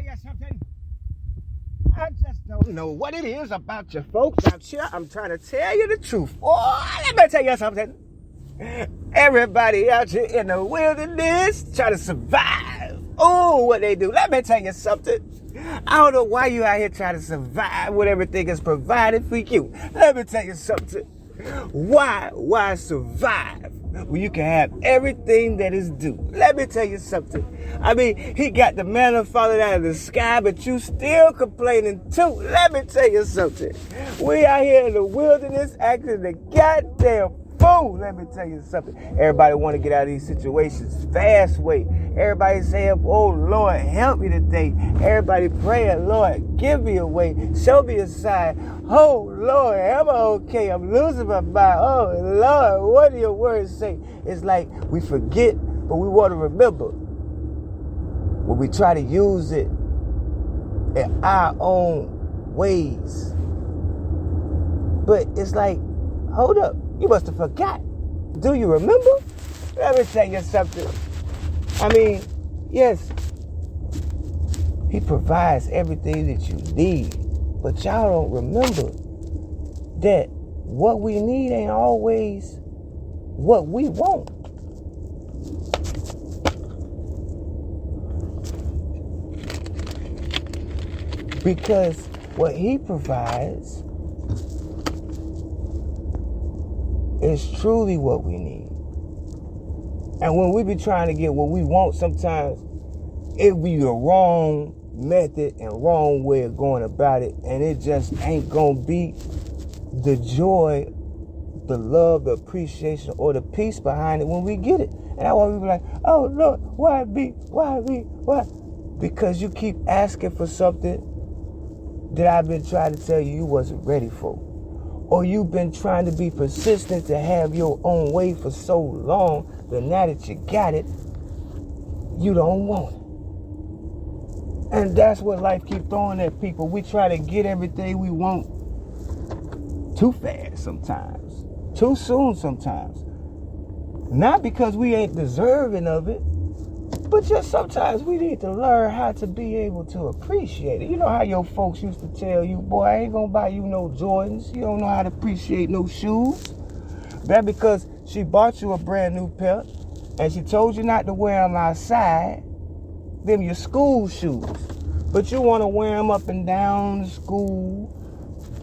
you something? I just don't know what it is about you folks out here. I'm trying to tell you the truth. Oh, let me tell you something. Everybody out here in the wilderness trying to survive. Oh, what they do. Let me tell you something. I don't know why you out here trying to survive when everything is provided for you. Let me tell you something. Why survive when you can have everything that is due? Let me tell you something. I mean, he got the manna falling out of the sky, but you still complaining too. Let me tell you something. We out here in the wilderness acting the goddamn fool. Let me tell you something. Everybody want to get out of these situations fast way. Everybody saying, oh Lord, help me today. Everybody praying, Lord, give me a way. Show me a sign. Oh Lord, am I okay? I'm losing my mind. Oh Lord, what do your words say? It's like we forget, but we want to remember. When we try to use it in our own ways. But it's like, hold up, you must have forgot. Do you remember? Let me tell you something. I mean, yes, he provides everything that you need, but y'all don't remember that what we need ain't always what we want. Because what he provides is truly what we need. And when we be trying to get what we want, sometimes it be the wrong method and wrong way of going about it. And it just ain't gonna be the joy, the love, the appreciation, or the peace behind it when we get it. And that's why we be like, oh Lord, why me? Why me? Why? Because you keep asking for something that I've been trying to tell you wasn't ready for. Or you've been trying to be persistent to have your own way for so long that now that you got it, you don't want it. And that's what life keeps throwing at people. We try to get everything we want too fast sometimes, too soon sometimes. Not because we ain't deserving of it, but just sometimes we need to learn how to be able to appreciate it. You know how your folks used to tell you, boy, I ain't gonna buy you no Jordans. You don't know how to appreciate no shoes. That because she bought you a brand new pair and she told you not to wear them outside, them your school shoes. But you want to wear them up and down the school,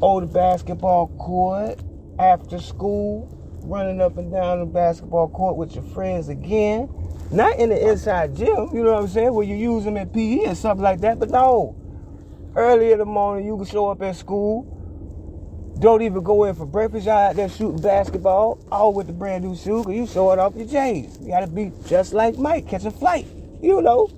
or the basketball court, after school, running up and down the basketball court with your friends again. Not in the inside gym, you know what I'm saying, where you use them at PE or something like that, but no. Early in the morning, you can show up at school, don't even go in for breakfast, y'all out there shooting basketball, all with the brand new shoes, because you showing off your J's. You got to be just like Mike, catch a flight, you know.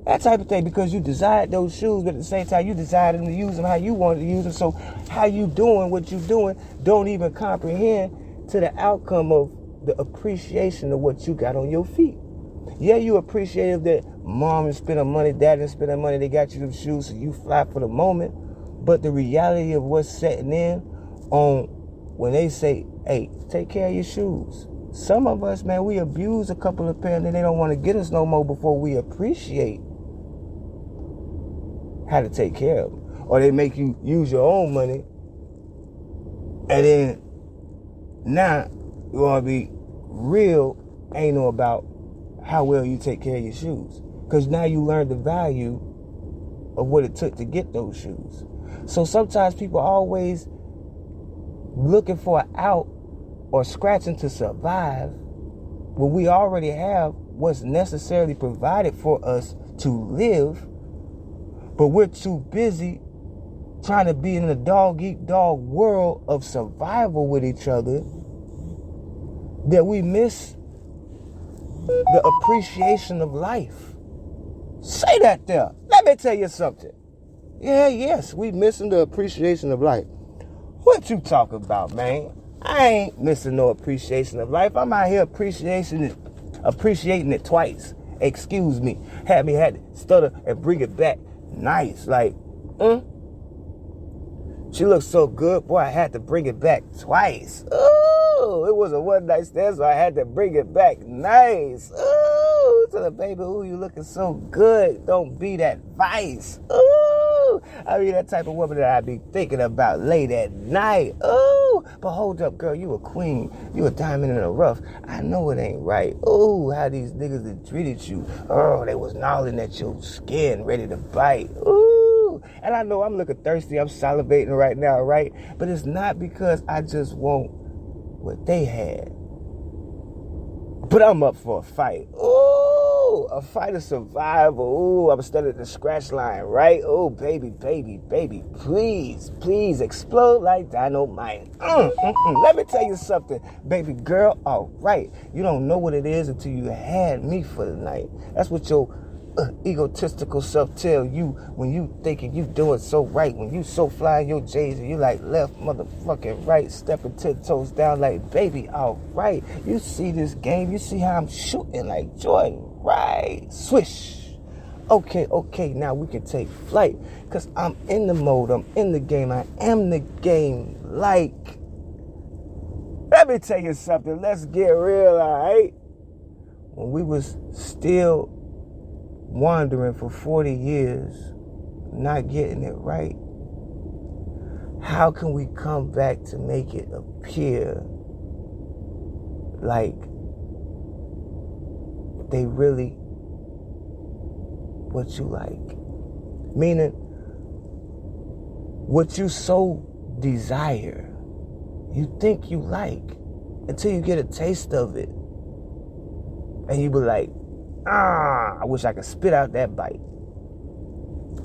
That type of thing, because you desired those shoes, but at the same time, you decided to use them how you wanted to use them, so how you doing what you doing don't even comprehend to the outcome of the appreciation of what you got on your feet. Yeah, you appreciative that mom is spending money, dad is spending money, they got you them shoes, so you fly for the moment. But the reality of what's setting in on when they say, hey, take care of your shoes. Some of us, man, we abuse a couple of pairs and they don't want to get us no more before we appreciate how to take care of them. Or they make you use your own money and then now you want to be real anal about how well you take care of your shoes. Because now you learn the value of what it took to get those shoes. So sometimes people are always looking for an out or scratching to survive when we already have what's necessarily provided for us to live, but we're too busy trying to be in a dog-eat-dog world of survival with each other that we miss the appreciation of life. Say that there. Let me tell you something. Yeah, yes, we missing the appreciation of life. What you talking about, man? I ain't missing no appreciation of life. I'm out here appreciating it twice. Excuse me. Had to stutter and bring it back nice. Like, She looks so good, boy, I had to bring it back twice. Ooh, it was a one night stand, so I had to bring it back nice. Ooh, Ooh, tell her, baby, ooh, you looking so good. Don't be that vice. Ooh, I mean, that type of woman that I be thinking about late at night. Ooh, but hold up, girl, you a queen. You a diamond in the rough. I know it ain't right. Ooh, how these niggas that treated you. Oh, they was gnawing at your skin, ready to bite. Ooh, and I know I'm looking thirsty. I'm salivating right now, right? But it's not because I just want what they had. But I'm up for a fight. Ooh, a fight of survival. Ooh, I'm studying the scratch line, right? Oh, baby, baby, baby, please explode like dynamite. Let me tell you something, baby girl. All right, you don't know what it is until you had me for the night. That's what your egotistical self tell you when you thinking you doing so right, when you so fly in your J's and you like left motherfucking right, stepping 10 toes down like baby, all right. You see this game, you see how I'm shooting like Jordan, right? Swish. Okay, now we can take flight, cause I'm in the mode, I'm in the game, I am the game. Like, let me tell you something, let's get real, all right? When we was still wandering for 40 years, not getting it right, how can we come back to make it appear like they really what you like? Meaning, what you so desire, you think you like, until you get a taste of it. And you be like, I wish I could spit out that bite.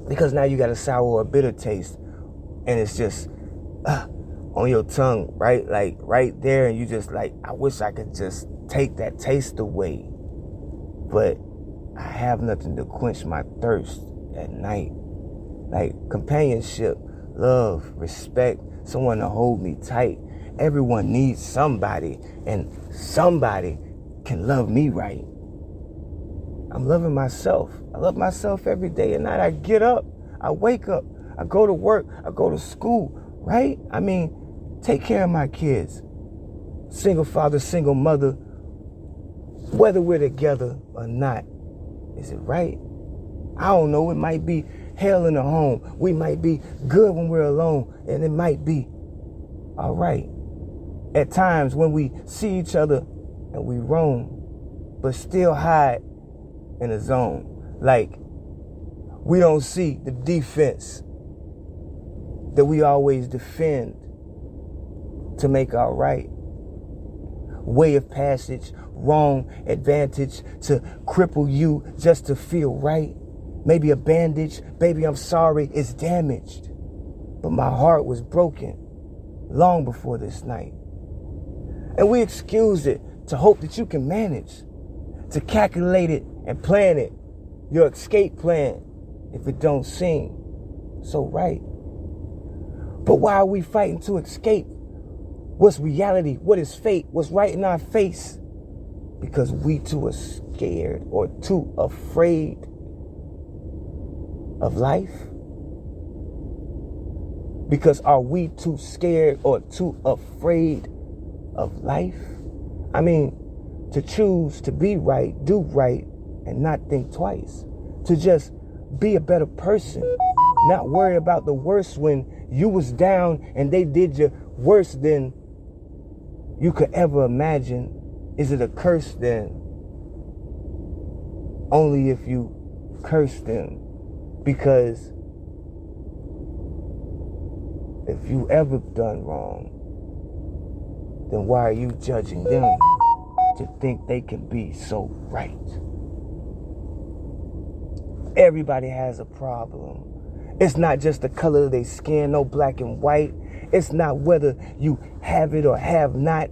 Because now you got a sour or bitter taste. And it's just on your tongue, right? Like right there. And you just like, I wish I could just take that taste away. But I have nothing to quench my thirst at night. Like companionship, love, respect, someone to hold me tight. Everyone needs somebody. And somebody can love me right. I'm loving myself. I love myself every day and night. I get up, I wake up, I go to work, I go to school, right? I mean, take care of my kids. Single father, single mother, whether we're together or not. Is it right? I don't know. It might be hell in the home. We might be good when we're alone, and it might be all right. At times when we see each other and we roam, but still hide in a zone. Like, we don't see the defense that we always defend to make our right. Way of passage, wrong advantage to cripple you just to feel right. Maybe a bandage, baby, I'm sorry, it's damaged. But my heart was broken long before this night. And we excuse it to hope that you can manage, to calculate it and plan it, your escape plan, if it don't seem so right. But why are we fighting to escape? What's reality? What is fate? What's right in our face? Because we too are scared or too afraid of life? Because are we too scared or too afraid of life? I mean, to choose to be right, do right, and not think twice. To just be a better person. Not worry about the worst when you was down and they did you worse than you could ever imagine. Is it a curse then? Only if you curse them. Because if you ever done wrong, then why are you judging them to think they can be so right? Everybody has a problem. It's not just the color of their skin, no black and white. It's not whether you have it or have not,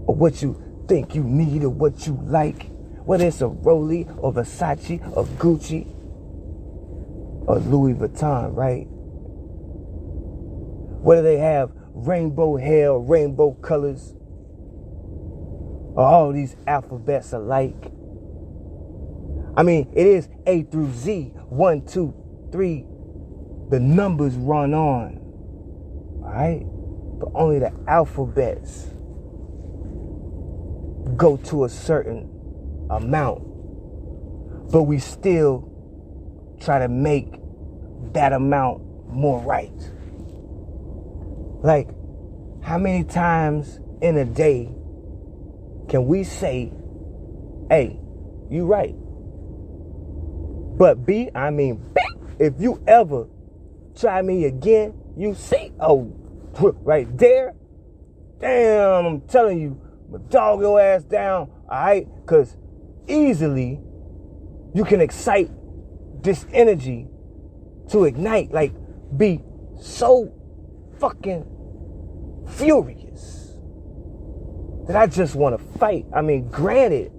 or what you think you need or what you like. Whether it's a Rollie or Versace or Gucci or Louis Vuitton, right? Whether they have rainbow hair or rainbow colors or all these alphabets alike. I mean, it is A through Z, 1, 2, 3. The numbers run on, all right? But only the alphabets go to a certain amount, but we still try to make that amount more right. Like, how many times in a day can we say, hey, you right, but B, I mean, if you ever try me again, you see, oh, right there, damn, I'm telling you, I'm gonna dog your ass down, all right? Because easily you can excite this energy to ignite, like, be so fucking furious that I just want to fight. I mean, granted,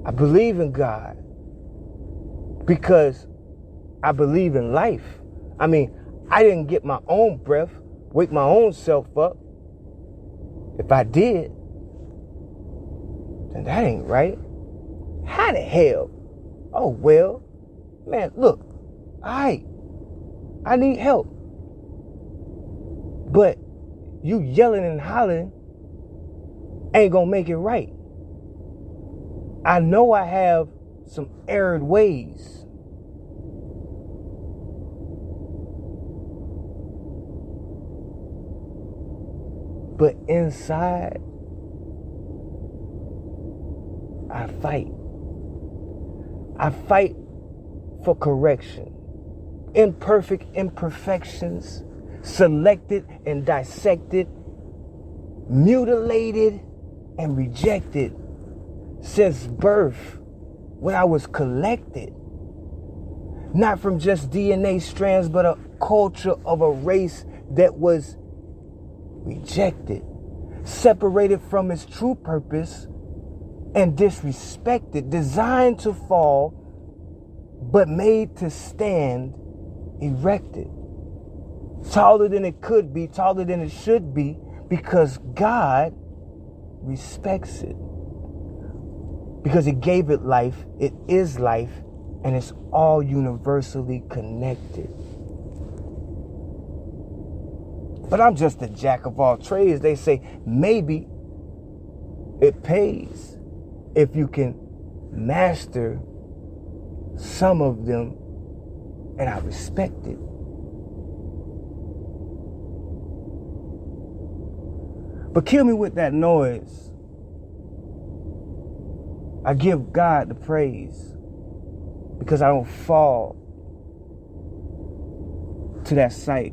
I believe in God because I believe in life. I mean, I didn't get my own breath, wake my own self up. If I did, then that ain't right. How the hell? Oh, well, man, look, I need help. But you yelling and hollering ain't gonna make it right. I know I have some erred ways. But inside, I fight. I fight for correction. Imperfect imperfections, selected and dissected, mutilated and rejected since birth, when I was collected. Not from just DNA strands, but a culture of a race that was rejected, separated from its true purpose, and disrespected, designed to fall, but made to stand erected. Taller than it could be, taller than it should be, because God respects it. Because He gave it life, it is life, and it's all universally connected. But I'm just a jack of all trades. They say maybe it pays if you can master some of them, and I respect it. But kill me with that noise. I give God the praise because I don't fall to that sight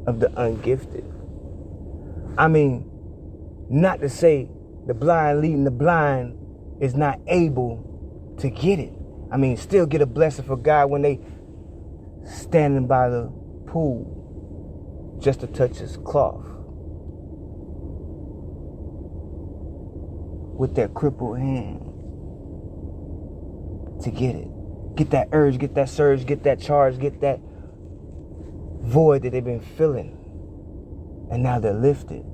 of the ungifted. I mean, not to say the blind leading the blind is not able to get it. I mean, still get a blessing for God when they standing by the pool just to touch His cloth with their crippled hand to get it. Get that urge, get that surge, get that charge, get that void that they've been filling. And now they're lifted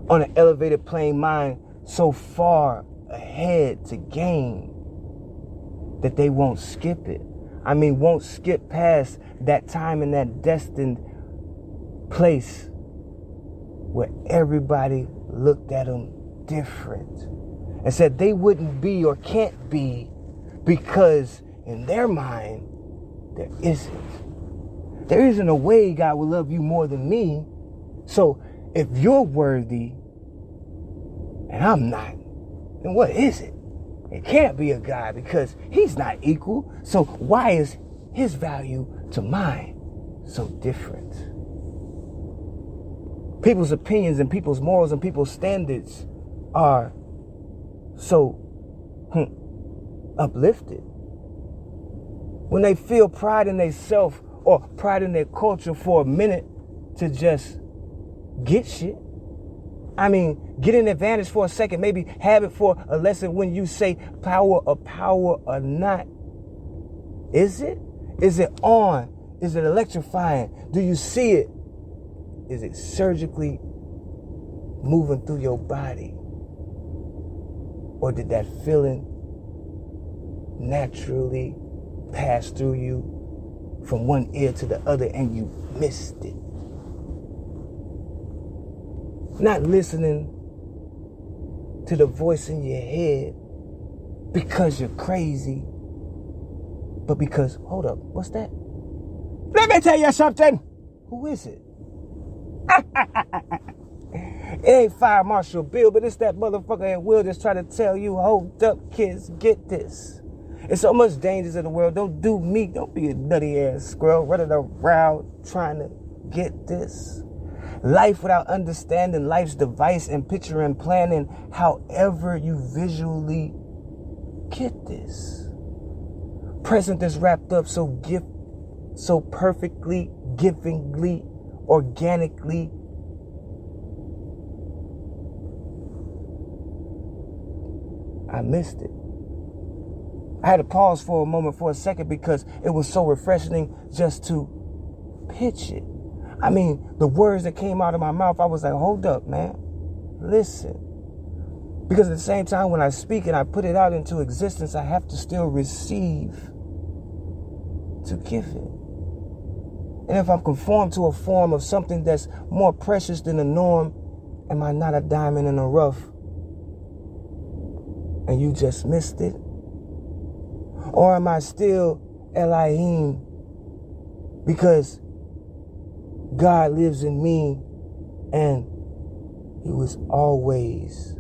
on an elevated plane mind, so far ahead to gain that they won't skip it. I mean, won't skip past that time and that destined place where everybody looked at them different and said they wouldn't be or can't be because in their mind there isn't. There isn't a way God will love you more than me. So if you're worthy and I'm not, then what is it? It can't be a God because He's not equal. So why is His value to mine so different? People's opinions and people's morals and people's standards are so uplifted. When they feel pride in their self or pride in their culture for a minute to just get shit. I mean, get an advantage for a second, maybe have it for a lesson when you say power or not. Is it? Is it on? Is it electrifying? Do you see it? Is it surgically moving through your body? Or did that feeling naturally pass through you from one ear to the other and you missed it? Not listening to the voice in your head because you're crazy, but because, hold up, what's that? Let me tell you something. Who is it? It ain't Fire Marshal Bill, but it's that motherfucker at Will that's trying to tell you, hold up, kids, get this. There's so much dangers in the world. Don't do me. Don't be a nutty ass squirrel running around trying to get this. Life without understanding life's device and picturing planning however you visually get this. Present is wrapped up so perfectly, givingly, organically. I missed it. I had to pause for a moment, for a second, because it was so refreshing just to pitch it. I mean, the words that came out of my mouth, I was like, hold up, man. Listen. Because at the same time, when I speak and I put it out into existence, I have to still receive to give it. And if I'm conformed to a form of something that's more precious than the norm, am I not a diamond in the rough? And you just missed it? Or am I still Elohim because God lives in me and he was always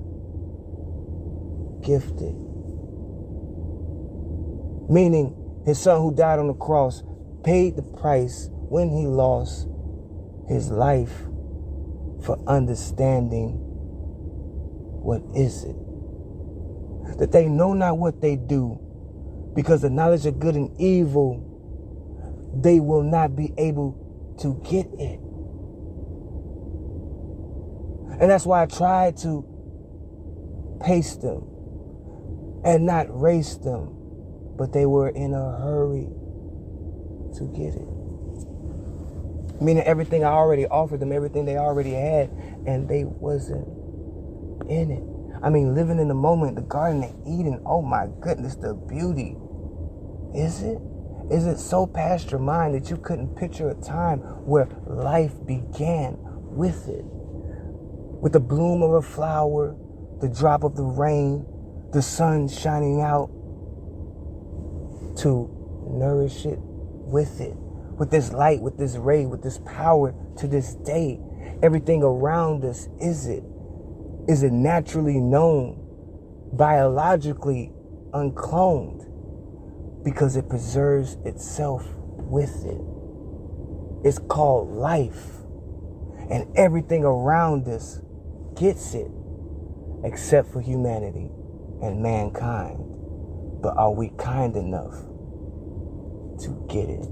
gifted? Meaning his son who died on the cross paid the price when he lost his life for understanding what is it. That they know not what they do, because the knowledge of good and evil, they will not be able to get it. And that's why I tried to pace them and not race them, but they were in a hurry to get it. Meaning everything I already offered them, everything they already had, and they wasn't in it. I mean, living in the moment, the Garden of Eden, oh my goodness, the beauty. Is it? Is it so past your mind that you couldn't picture a time where life began with it? With the bloom of a flower, the drop of the rain, the sun shining out to nourish it with it. With this light, with this ray, with this power to this day. Everything around us, is it? Is it naturally known, biologically uncloned? Because it preserves itself with it. It's called life. And everything around us gets it, except for humanity and mankind. But are we kind enough to get it?